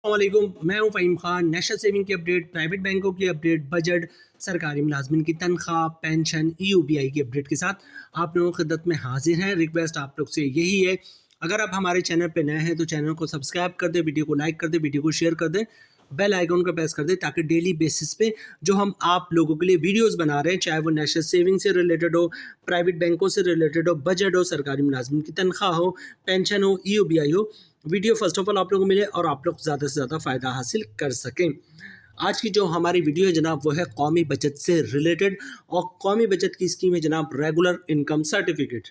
वालेकुम, मैं हूं फ़हीम खान। नेशनल सेविंग की अपडेट, प्राइवेट बैंकों की अपडेट, बजट, सरकारी मुलाजमिन की तनख्वाह, पेंशन, ईओबीआई की अपडेट के साथ आप लोगों की खिदमत में हाजिर हैं। रिक्वेस्ट आप लोग से यही है, अगर आप हमारे चैनल पे नए हैं तो चैनल को सब्सक्राइब कर दें, वीडियो को लाइक कर दें, वीडियो को शेयर कर दें, बेल आइकन को प्रेस कर दें ताकि डेली बेसिस पे जो हम आप लोगों के लिए वीडियोस बना रहे हैं, चाहे वो नेशनल सेविंग से रिलेटेड हो, प्राइवेट बैंकों से रिलेटेड हो, बजट हो, सरकारी मुलाजमिन की तनख्वाह हो, पेंशन हो, ईओबीआई हो, वीडियो फर्स्ट ऑफ ऑल आप लोगों को मिले और आप लोग ज़्यादा से ज़्यादा फ़ायदा हासिल कर सकें। आज की जो हमारी वीडियो है जनाब वो है कौमी बचत से रिलेटेड, और कौमी बचत की स्कीम है जनाब regular income certificate.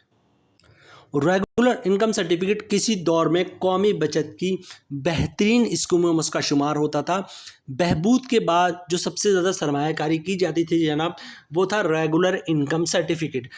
Regular income certificate किसी दौर में कौमी बचत की बेहतरीन स्कीमों में उसका शुमार होता था। बहबूद के बाद जो सबसे ज़्यादा सरमायाकारी की जाती थी जनाब वो था रेगुलर इनकम सर्टिफिकेट।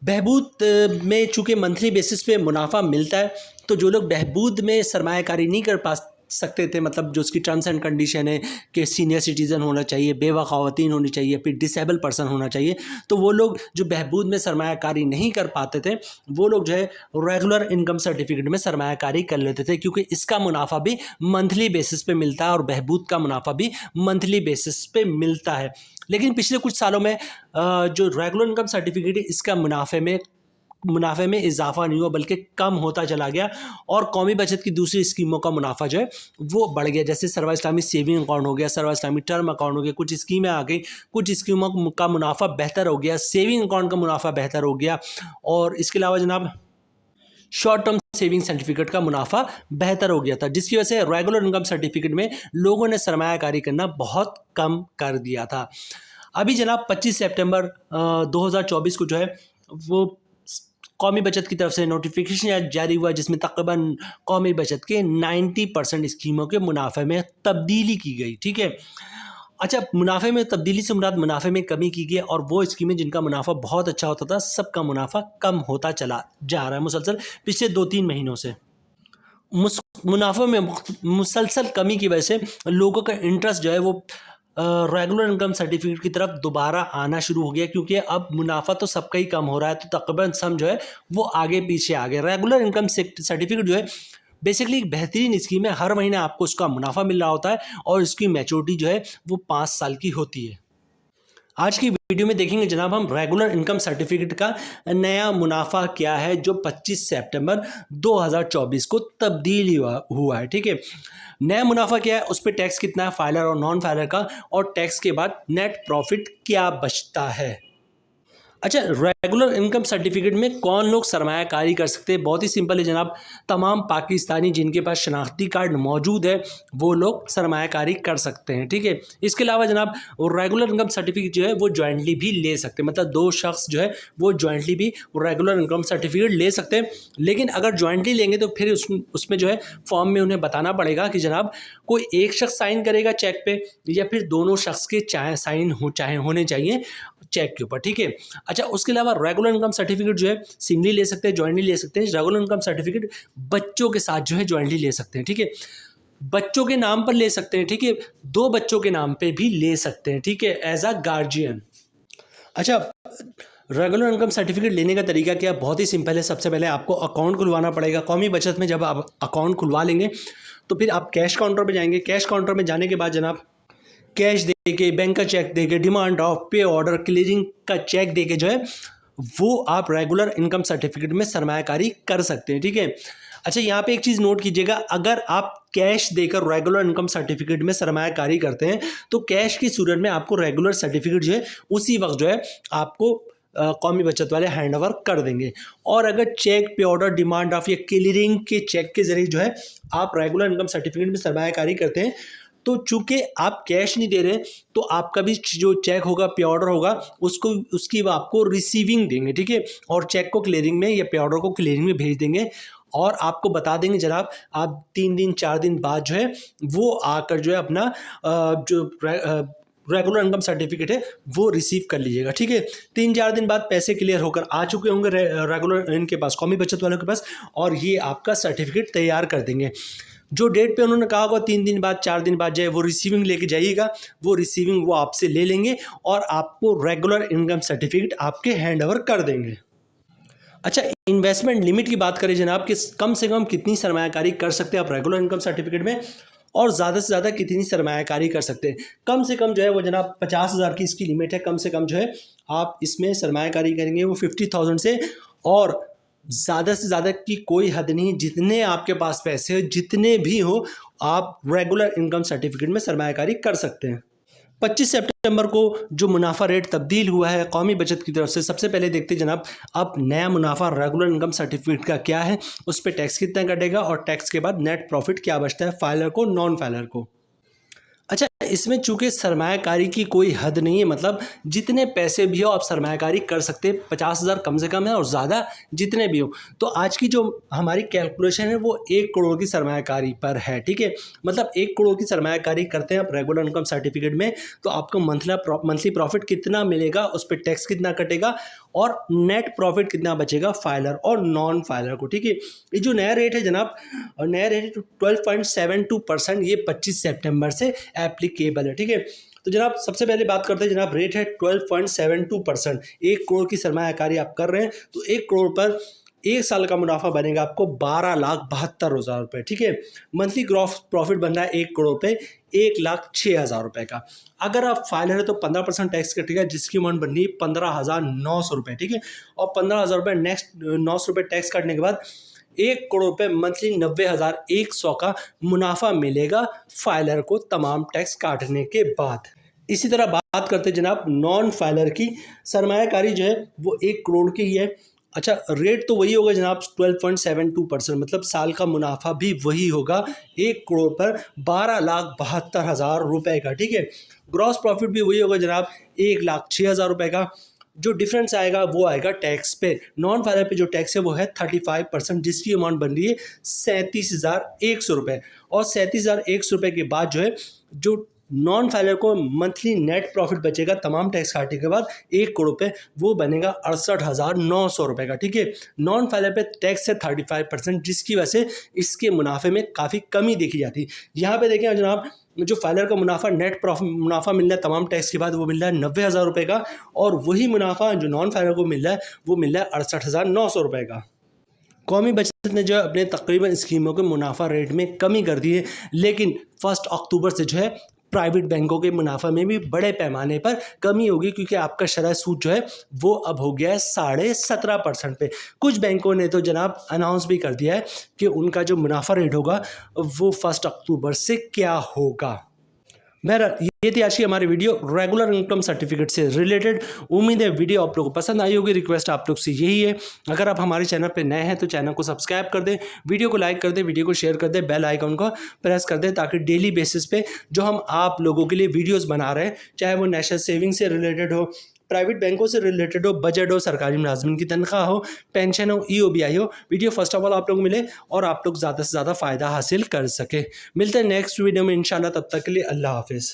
बहबूद में चूँकि मंथली बेसिस पे मुनाफा मिलता है, तो जो लोग बहबूद में सरमायाकारी नहीं कर पा सकते थे, मतलब जो उसकी टर्म्स एंड कंडीशन है कि सीनियर सिटीज़न होना चाहिए, बेवा ख़वातीन होनी चाहिए, फिर डिसेबल पर्सन होना चाहिए, तो वो लोग जो बहबूद में सरमायाकारी नहीं कर पाते थे वो लोग जो है रेगुलर इनकम सर्टिफिकेट में सरमायाकारी कर लेते थे, क्योंकि इसका मुनाफा भी मंथली बेसिस पे मिलता है और बहबूद का मुनाफा भी मंथली बेसिस पे मिलता है। लेकिन पिछले कुछ सालों में जो रेगुलर इनकम सर्टिफिकेट है इसका मुनाफे में इजाफा नहीं हुआ बल्कि कम होता चला गया, और कौमी बचत की दूसरी स्कीमों का मुनाफा जो है वो बढ़ गया। जैसे सर्वा इस्लामी सेविंग अकाउंट हो गया, सर्वा इस्लामी टर्म अकाउंट हो गया, कुछ स्कीमें आ गई, कुछ स्कीमों का मुनाफा बेहतर हो गया, सेविंग अकाउंट का मुनाफा बेहतर हो गया, और इसके अलावा जनाब शॉर्ट टर्म सेविंग सर्टिफिकेट का मुनाफा बेहतर हो गया था, जिसकी वजह से रेगुलर इनकम सर्टिफिकेट में लोगों ने सरमायाकारी करना बहुत कम कर दिया था। अभी जनाब 25 सितंबर 2024 को जो है वो कौमी बचत की तरफ से नोटिफिकेशन जारी हुआ, जिसमें तकरीबन कौमी बचत के 90% स्कीमों के मुनाफे में तब्दीली की गई। ठीक है, अच्छा, मुनाफे में तब्दीली से मुराद मुनाफे में कमी की गई, और वो स्कीमें जिनका मुनाफा बहुत अच्छा होता था सबका मुनाफा कम होता चला जा रहा है मुसलसल पिछले 2-3 महीनों से। मुनाफे में मुसलसल कमी की वजह से लोगों का इंटरेस्ट जो है वो रेगुलर इनकम सर्टिफिकेट की तरफ दोबारा आना शुरू हो गया, क्योंकि अब मुनाफा तो सबका ही कम हो रहा है, तो तकरीबन सम जो है वो आगे पीछे आ गए। रेगुलर इनकम सर्टिफिकेट जो है बेसिकली एक बेहतरीन स्कीम है, हर महीने आपको उसका मुनाफा मिल रहा होता है और इसकी मैच्योरिटी जो है वो 5 साल की होती है। आज की वीडियो में देखेंगे जनाब हम रेगुलर इनकम सर्टिफिकेट का नया मुनाफा क्या है जो 25 सितंबर 2024 को तब्दील हुआ है। ठीक है, नया मुनाफा क्या है, उस पर टैक्स कितना है, फाइलर और नॉन फाइलर का, और टैक्स के बाद नेट प्रॉफिट क्या बचता है। अच्छा, रेगुलर इनकम सर्टिफिकेट में कौन लोग सरमायाकारी कर सकते हैं? बहुत ही सिंपल है जनाब, तमाम पाकिस्तानी जिनके पास शनाख्ती कार्ड मौजूद है वो लोग सरमायाकारी कर सकते हैं। ठीक है, इसके अलावा जनाब रेगुलर इनकम सर्टिफिकेट जो है वो जॉइंटली भी ले सकते हैं, मतलब 2 शख्स जो है वो जॉइंटली भी रेगुलर इनकम सर्टिफिकेट ले सकते हैं। लेकिन अगर जॉइंटली लेंगे तो फिर उसमें जो है फॉर्म में उन्हें बताना पड़ेगा कि जनाब कोई एक शख्स साइन करेगा चेक पे, या फिर दोनों शख्स के चाहे होने चाहिए चेक के ऊपर। ठीक है, अच्छा, उसके अलावा रेगुलर इनकम सर्टिफिकेट जो है सिंगली ले सकते हैं, जॉइंटली ले सकते हैं। रेगुलर इनकम सर्टिफिकेट बच्चों के साथ जो है जॉइंटली ले सकते हैं। ठीक है, बच्चों के नाम पर ले सकते हैं। ठीक है, 2 बच्चों के नाम पे भी ले सकते हैं। ठीक है, एज अ गार्जियन। अच्छा, रेगुलर इनकम सर्टिफिकेट लेने का तरीका क्या? बहुत ही सिंपल है। सबसे पहले आपको अकाउंट खुलवाना पड़ेगा कौमी बचत में। जब आप अकाउंट खुलवा लेंगे तो फिर आप कैश काउंटर पे जाएंगे। कैश काउंटर में जाने के बाद जनाब कैश दे के, बैंक का चेक दे के, डिमांड ड्राफ्ट, पे ऑर्डर, क्लियरिंग का चेक दे के जो है वो आप रेगुलर इनकम सर्टिफिकेट में सरमायाकारी कर सकते हैं। ठीक है, अच्छा, यहाँ पे एक चीज़ नोट कीजिएगा, अगर आप कैश देकर रेगुलर इनकम सर्टिफिकेट में सरमायाकारी करते हैं तो कैश की सूरत में आपको रेगुलर सर्टिफिकेट जो है उसी वक्त जो है आपको कौमी बचत वाले हैंड ओवर कर देंगे। और अगर चेक, पे ऑर्डर, डिमांड ड्राफ्ट या क्लियरिंग के चेक के जरिए जो है आप रेगुलर इनकम सर्टिफिकेट में सरमायाकारी करते हैं, तो चूंकि आप कैश नहीं दे रहे तो आपका भी जो चेक होगा, पे ऑर्डर होगा, उसकी आपको रिसीविंग देंगे। ठीक है, और चेक को क्लियरिंग में या पे ऑर्डर को क्लियरिंग में भेज देंगे, और आपको बता देंगे जनाब आप 3 दिन 4 दिन बाद जो है वो आकर जो है अपना जो रेगुलर इनकम सर्टिफिकेट है वो रिसीव कर लीजिएगा। ठीक है, 3-4 दिन बाद पैसे क्लियर होकर आ चुके होंगे रेगुलर इनके पास, कौमी बचत वालों के पास, और ये आपका सर्टिफिकेट तैयार कर देंगे। जो डेट पे उन्होंने कहा होगा 3 दिन बाद, 4 दिन बाद जाए वो रिसीविंग लेके जाइएगा, वो रिसीविंग वो आपसे ले लेंगे और आपको रेगुलर इनकम सर्टिफिकेट आपके हैंड ओवर कर देंगे। अच्छा, इन्वेस्टमेंट लिमिट की बात करें जनाब कि कम से कम कितनी सरमायाकारी कर सकते हैं आप रेगुलर इनकम सर्टिफिकेट में, और ज़्यादा से ज़्यादा कितनी सरमायाकारी कर सकते हैं। कम से कम जो है वो जनाब 50,000 की इसकी लिमिट है। कम से कम जो है आप इसमें सरमायाकारी करेंगे वो 50,000 से, और ज़्यादा से ज़्यादा की कोई हद नहीं। जितने आपके पास पैसे हो, जितने भी हो, आप रेगुलर इनकम सर्टिफिकेट में सरमायाकारी कर सकते हैं। 25 सितंबर को जो मुनाफा रेट तब्दील हुआ है कौमी बचत की तरफ से, सबसे पहले देखते हैं जनाब अब नया मुनाफा रेगुलर इनकम सर्टिफिकेट का क्या है, उस पर टैक्स कितना कटेगा और टैक्स के बाद नेट प्रॉफिट क्या बचता है फाइलर को, नॉन फाइलर को। अच्छा, इसमें चूंकि सरमायाकारी की कोई हद नहीं है, मतलब जितने पैसे भी हो आप सरमायाकारी कर सकते हैं। 50,000 कम से कम है और ज़्यादा जितने भी हो। तो आज की जो हमारी कैलकुलेशन है वो 1 करोड़ की सरमायाकारी पर है, ठीक है। मतलब 1 करोड़ की सरमायाकारी करते हैं आप रेगुलर इनकम सर्टिफिकेट में, तो आपको मंथली प्रॉफिट कितना मिलेगा, उस पर टैक्स कितना कटेगा और नेट प्रॉफिट कितना बचेगा फाइलर और नॉन फाइलर को, ठीक है। ये जो नया रेट है जनाब, नया रेट है 12.72%, ये 25 सितंबर से एप्लीकेबल है, ठीक है। तो जनाब सबसे पहले बात करते हैं जनाब, रेट है 12.72%। 1 करोड़ की सरमायाकारी आप कर रहे हैं तो 1 करोड़ पर 1 साल का मुनाफा बनेगा आपको 12,72,000 रुपये, ठीक है। मंथली ग्रॉस प्रॉफिट बन रहा है 1 करोड़ पे 1,06,000 रुपये का। अगर आप फाइलर है तो 15% टैक्स कटेगा, जिसकी अमाउंट बन रही है 15,900 रुपये, ठीक है। और 15,000 रुपये नेक्स्ट 900 रुपये टैक्स काटने के बाद 1 करोड़ पे मंथली 90,100 का मुनाफा मिलेगा फाइलर को तमाम टैक्स काटने के बाद। इसी तरह बात करते हैं जनाब नॉन फाइलर की, सरमायाकारी जो है वो 1 करोड़ की ही है। अच्छा, रेट तो वही होगा जनाब 12.72%, मतलब साल का मुनाफा भी वही होगा 1 करोड़ पर 12,72,000 रुपये का, ठीक है। ग्रॉस प्रॉफिट भी वही होगा जनाब 1,06,000 रुपये का। जो डिफरेंस आएगा वो आएगा टैक्स पे। नॉन फाइलर पे जो टैक्स है वो है 35%, जिसकी अमाउंट बन रही है 37,100 रुपये। और 37,100 रुपये के बाद जो है जो नॉन फाइलर को मंथली नेट प्रॉफिट बचेगा तमाम टैक्स काटने के बाद 1 करोड़ पे, वो बनेगा 68,900 रुपये का, ठीक है। नॉन फाइलर पे टैक्स है 35%, जिसकी वजह से इसके मुनाफे में काफ़ी कमी देखी जाती है। यहाँ पे देखें जनाब, जो फाइलर का मुनाफा नेट प्रॉफिट मुनाफा मिल रहा है तमाम टैक्स के बाद वो मिल रहा है 90,000 रुपये का, और वही मुनाफा जो नॉन फाइलर को मिल रहा है वो मिल रहा है 68,900 रुपये का। कौमी बचत ने जो है अपने तकरीबन स्कीमों के मुनाफा रेट में कमी कर दी है, लेकिन 1 अक्टूबर से जो है प्राइवेट बैंकों के मुनाफा में भी बड़े पैमाने पर कमी होगी, क्योंकि आपका शरह सूद जो है वो अब हो गया है 17.5% पे। कुछ बैंकों ने तो जनाब अनाउंस भी कर दिया है कि उनका जो मुनाफा रेट होगा वो 1 अक्टूबर से क्या होगा। बहरहाल ये थी आज की हमारी वीडियो रेगुलर इनकम सर्टिफिकेट से रिलेटेड। उम्मीद है वीडियो आप लोगों को पसंद आई होगी। रिक्वेस्ट आप लोग से यही है, अगर आप हमारे चैनल पे नए हैं तो चैनल को सब्सक्राइब कर दें, वीडियो को लाइक कर दें, वीडियो को शेयर कर दें, बेल आइकन को प्रेस कर दें, ताकि डेली बेसिस पे जो हम आप लोगों के लिए वीडियोज़ बना रहे हैं, चाहे वो नेशनल सेविंग से रिलेटेड हो, प्राइवेट बैंकों से रिलेटेड हो, बजट हो, सरकारी मुलाजमिन की तनख्वाह हो, पेंशन हो, EOBI हो, वीडियो फर्स्ट ऑफ ऑल आप लोग मिले और आप लोग ज़्यादा से ज़्यादा फ़ायदा हासिल कर सके। मिलते हैं नेक्स्ट वीडियो में इंशाल्लाह, तब तक के लिए अल्लाह हाफिज़।